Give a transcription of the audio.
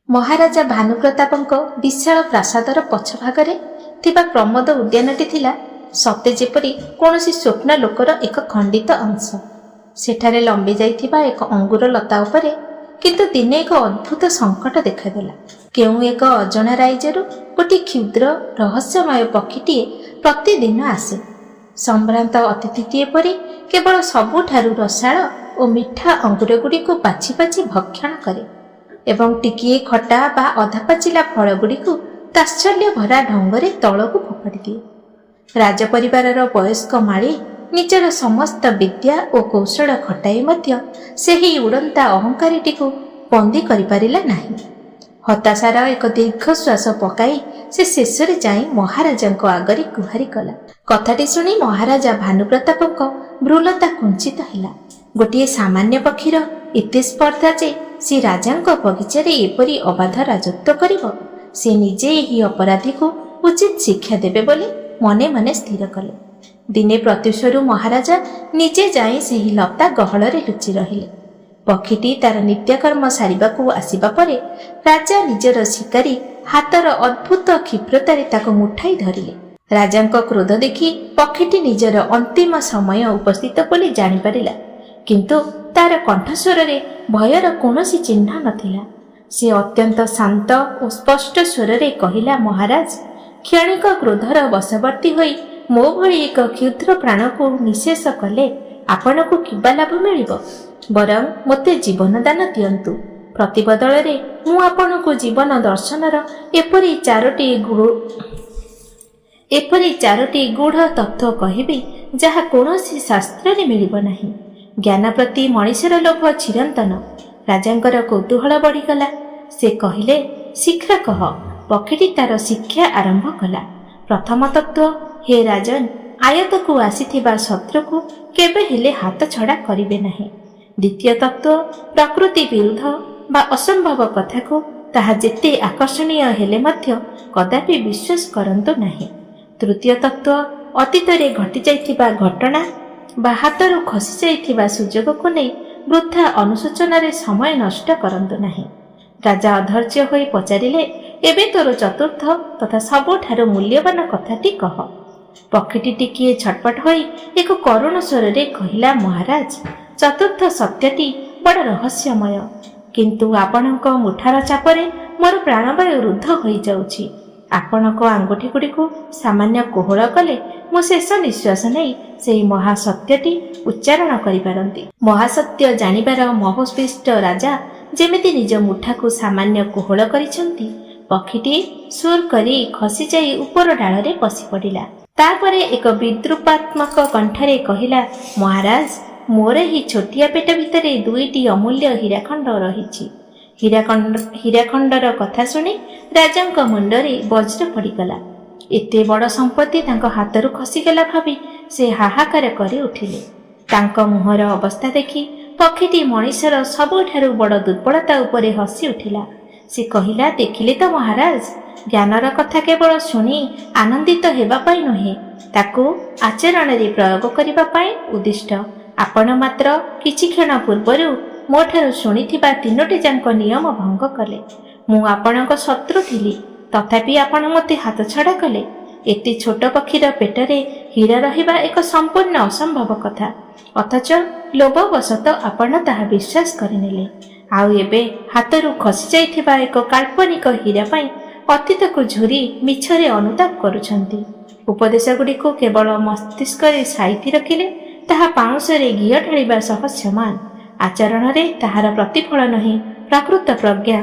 ମହାରାଜା ଭାନୁପ୍ରତାପଙ୍କ ବିଶାଳ ପ୍ରାସାଦର ପଛଭାଗରେ ଥିବା ପ୍ରମୋଦ ଉଦ୍ୟାନଟି ଥିଲା ସତେ ଯେପରି କୌଣସି ସ୍ୱପ୍ନ ଲୋକର ଏକ ଖଣ୍ଡିତ ଅଂଶ। ସେଠାରେ ଲମ୍ବି ଯାଇଥିବା ଏକ ଅଙ୍ଗୁର ଲତା ଉପରେ କିନ୍ତୁ ଦିନେ ଏକ ଅଦ୍ଭୁତ ସଙ୍କଟ ଦେଖାଦେଲା। କେଉଁ ଏକ ଅଜଣା ରାଇଜରୁ ଗୋଟିଏ କ୍ଷୁଦ୍ର ରହସ୍ୟମୟ ପକ୍ଷୀଟିଏ ପ୍ରତିଦିନ ଆସେ। ସମ୍ଭ୍ରାନ୍ତ ଅତିଥିଟିଏ ପରି କେବଳ ସବୁଠାରୁ ରସାଳ ଓ ମିଠା ଅଙ୍ଗୁରଗୁଡ଼ିକୁ ବାଛି ବାଛି ଭକ୍ଷଣ କରେ ଏବଂ ଟିକିଏ ଖଟା ବା ଅଧା ପାଚିଲା ଫଳଗୁଡ଼ିକୁ ତାତ୍ସଲ୍ୟ ଭରା ଢଙ୍ଗରେ ତଳକୁ ଫୋପାଡ଼ି ଦିଏ। ରାଜପରିବାରର ବୟସ୍କ ମାଳି ନିଜର ସମସ୍ତ ବିଦ୍ୟା ଓ କୌଶଳ ଖଟାଇ ମଧ୍ୟ ସେହି ଉଡ଼ନ୍ତା ଅହଙ୍କାରୀଟିକୁ ବନ୍ଦୀ କରିପାରିଲା ନାହିଁ। ହତାଶାର ଏକ ଦୀର୍ଘଶ୍ୱାସ ପକାଇ ସେ ଶେଷରେ ଯାଇ ମହାରାଜାଙ୍କ ଆଗରେ ଗୁହାରି କଲା। କଥାଟି ଶୁଣି ମହାରାଜା ଭାନୁପ୍ରତାପଙ୍କ ଭ୍ରୁଲତା କୁଞ୍ଚିତ ହେଲା। ଗୋଟିଏ ସାମାନ୍ୟ ପକ୍ଷୀର ଏତେ ସ୍ପର୍ଦ୍ଧା ଯେ ସେ ରାଜାଙ୍କ ବଗିଚାରେ ଏପରି ଅବାଧ ରାଜତ୍ୱ କରିବ, ସେ ନିଜେ ଏହି ଅପରାଧୀକୁ ଉଚିତ ଶିକ୍ଷା ଦେବେ ବୋଲି ମନେ ମନେ ସ୍ଥିର କଲେ। ଦିନେ ପ୍ରତ୍ୟୁଷରୁ ମହାରାଜା ନିଜେ ଯାଇ ସେହି ଲତା ଗହଳରେ ଲୁଚି ରହିଲେ। ପକ୍ଷୀଟି ତାର ନିତ୍ୟକର୍ମ ସାରିବାକୁ ଆସିବା ପରେ ରାଜା ନିଜର ଶିକାରୀ ହାତର ଅଦ୍ଭୁତ କ୍ଷିପ୍ରତାରେ ତାକୁ ମୁଠାଇ ଧରିଲେ। ରାଜାଙ୍କ କ୍ରୋଧ ଦେଖି ପକ୍ଷୀଟି ନିଜର ଅନ୍ତିମ ସମୟ ଉପସ୍ଥିତ ବୋଲି ଜାଣିପାରିଲା, କିନ୍ତୁ ତାର କଣ୍ଠସ୍ୱରରେ ଭୟର କୌଣସି ଚିହ୍ନ ନଥିଲା। ସେ ଅତ୍ୟନ୍ତ ଶାନ୍ତ ଓ ସ୍ପଷ୍ଟ ସ୍ୱରରେ କହିଲା, ମହାରାଜ, କ୍ଷଣିକ କ୍ରୋଧର ବଶବର୍ତ୍ତୀ ହୋଇ ମୋ ଭଳି ଏକ କ୍ଷୁଦ୍ର ପ୍ରାଣକୁ ନିଃଶେଷ କଲେ ଆପଣଙ୍କୁ କିବା ଲାଭ ମିଳିବ? ବରଂ ମୋତେ ଜୀବନଦାନ ଦିଅନ୍ତୁ। ପ୍ରତିବଦଳରେ ମୁଁ ଆପଣଙ୍କୁ ଜୀବନ ଦର୍ଶନର ଏପରି ଚାରୋଟି ଗୂଢ଼ ତତ୍ତ୍ୱ କହିବି ଯାହା କୌଣସି ଶାସ୍ତ୍ରରେ ମିଳିବ ନାହିଁ। ଜ୍ଞାନ ପ୍ରତି ମଣିଷର ଲୋଭ ଚିରନ୍ତନ। ରାଜାଙ୍କର କୌତୂହଳ ବଢ଼ିଗଲା। ସେ କହିଲେ, ଶୀଘ୍ର କହ। ପକ୍ଷୀଟି ତାର ଶିକ୍ଷା ଆରମ୍ଭ କଲା। ପ୍ରଥମ ତତ୍ତ୍ୱ, ହେ ରାଜନ, ଆୟତକୁ ଆସିଥିବା ଶତ୍ରୁକୁ କେବେ ହେଲେ ହାତ ଛଡ଼ା କରିବେ ନାହିଁ। ଦ୍ୱିତୀୟ ତତ୍ତ୍ୱ, ପ୍ରକୃତି ବିରୁଦ୍ଧ ବା ଅସମ୍ଭବ କଥାକୁ ତାହା ଯେତେ ଆକର୍ଷଣୀୟ ହେଲେ ମଧ୍ୟ କଦାପି ବିଶ୍ୱାସ କରନ୍ତୁ ନାହିଁ। ତୃତୀୟ ତତ୍ତ୍ୱ, ଅତୀତରେ ଘଟିଯାଇଥିବା ଘଟଣା ବା ହାତରୁ ଖସି ଯାଇଥିବା ସୁଯୋଗକୁ ନେଇ ବୃଥା ଅନୁଶୋଚନାରେ ସମୟ ନଷ୍ଟ କରନ୍ତୁ ନାହିଁ। ରାଜା ଅଧୈର୍ଯ୍ୟ ହୋଇ ପଚାରିଲେ, ଏବେ ତୋର ଚତୁର୍ଥ ତଥା ସବୁଠାରୁ ମୂଲ୍ୟବାନ କଥାଟି କହ। ପକ୍ଷୀଟି ଟିକିଏ ଛଟପଟ ହୋଇ ଏକ କରୁଣ ସ୍ୱରରେ କହିଲା, ମହାରାଜ, ଚତୁର୍ଥ ସତ୍ୟଟି ବଡ଼ ରହସ୍ୟମୟ, କିନ୍ତୁ ଆପଣଙ୍କ ମୁଠାର ଚାପରେ ମୋର ପ୍ରାଣବାୟୁ ରୁଦ୍ଧ ହୋଇଯାଉଛି। ଆପଣଙ୍କ ଆଙ୍ଗୁଠିଗୁଡ଼ିକୁ ସାମାନ୍ୟ କୋହଳ କଲେ ମୁଁ ଶେଷ ନିଶ୍ୱାସ ନେଇ ସେହି ମହାସତ୍ୟଟି ଉଚ୍ଚାରଣ କରିପାରନ୍ତି। ମହାସତ୍ୟ ଜାଣିବାର ମୋହସ୍ପୃଷ୍ଟ ରାଜା ଯେମିତି ନିଜ ମୁଠାକୁ ସାମାନ୍ୟ କୋହଳ କରିଛନ୍ତି, ପକ୍ଷୀଟି ସୁର କରି ଖସିଯାଇ ଉପର ଡାଳରେ ବସି ପଡ଼ିଲା। ତାପରେ ଏକ ବିଦ୍ରୂପାତ୍ମକ କଣ୍ଠରେ କହିଲା, ମହାରାଜ, ମୋର ଏହି ଛୋଟିଆ ପେଟ ଭିତରେ ଦୁଇଟି ଅମୂଲ୍ୟ ହୀରାଖଣ୍ଡ ରହିଛି। ହୀରାଖଣ୍ଡର କଥା ଶୁଣି ରାଜାଙ୍କ ମୁଣ୍ଡରେ ବଜ୍ର ପଡ଼ିଗଲା। ଏତେ ବଡ଼ ସମ୍ପତ୍ତି ତାଙ୍କ ହାତରୁ ଖସିଗଲା ଭାବି ସେ ହାହାକାର କରି ଉଠିଲେ। ତାଙ୍କ ମୁହଁର ଅବସ୍ଥା ଦେଖି ପକ୍ଷୀଟି ମଣିଷର ସବୁଠାରୁ ବଡ଼ ଦୁର୍ବଳତା ଉପରେ ହସି ଉଠିଲା। ସେ କହିଲା, ଦେଖିଲେ ତ ମହାରାଜ, ଜ୍ଞାନର କଥା କେବଳ ଶୁଣି ଆନନ୍ଦିତ ହେବା ପାଇଁ ନୁହେଁ, ତାକୁ ଆଚରଣରେ ପ୍ରୟୋଗ କରିବା ପାଇଁ ଉଦ୍ଦିଷ୍ଟ। ଆପଣ ମାତ୍ର କିଛି କ୍ଷଣ ପୂର୍ବରୁ ମୋ ଠାରୁ ଶୁଣିଥିବା ତିନୋଟି ଯାକ ନିୟମ ଭଙ୍ଗ କଲେ। ମୁଁ ଆପଣଙ୍କ ଶତ୍ରୁ ଥିଲି, ତଥାପି ଆପଣ ମୋତେ ହାତଛଡ଼ା କଲେ। ଏତେ ଛୋଟ ପକ୍ଷୀର ପେଟରେ ହୀରା ରହିବା ଏକ ସମ୍ପୂର୍ଣ୍ଣ ଅସମ୍ଭବ କଥା, ଅଥଚ ଲୋଭବଶତଃ ଆପଣ ତାହା ବିଶ୍ୱାସ କରିନେଲେ। ଆଉ ଏବେ ହାତରୁ ଖସିଯାଇଥିବା ଏକ କାଳ୍ପନିକ ହୀରା ପାଇଁ ଅତୀତକୁ ଝୁରି ମିଛରେ ଅନୁତାପ କରୁଛନ୍ତି। ଉପଦେଶଗୁଡ଼ିକୁ କେବଳ ମସ୍ତିଷ୍କରେ ସାଇତି ରଖିଲେ ତାହା ପାଉଁଶରେ ଘିଅ ଢାଳିବା ସହ ସମାନ। ଆଚରଣରେ ତାହାର ପ୍ରତିଫଳନ ହିଁ ପ୍ରକୃତ ପ୍ରଜ୍ଞା।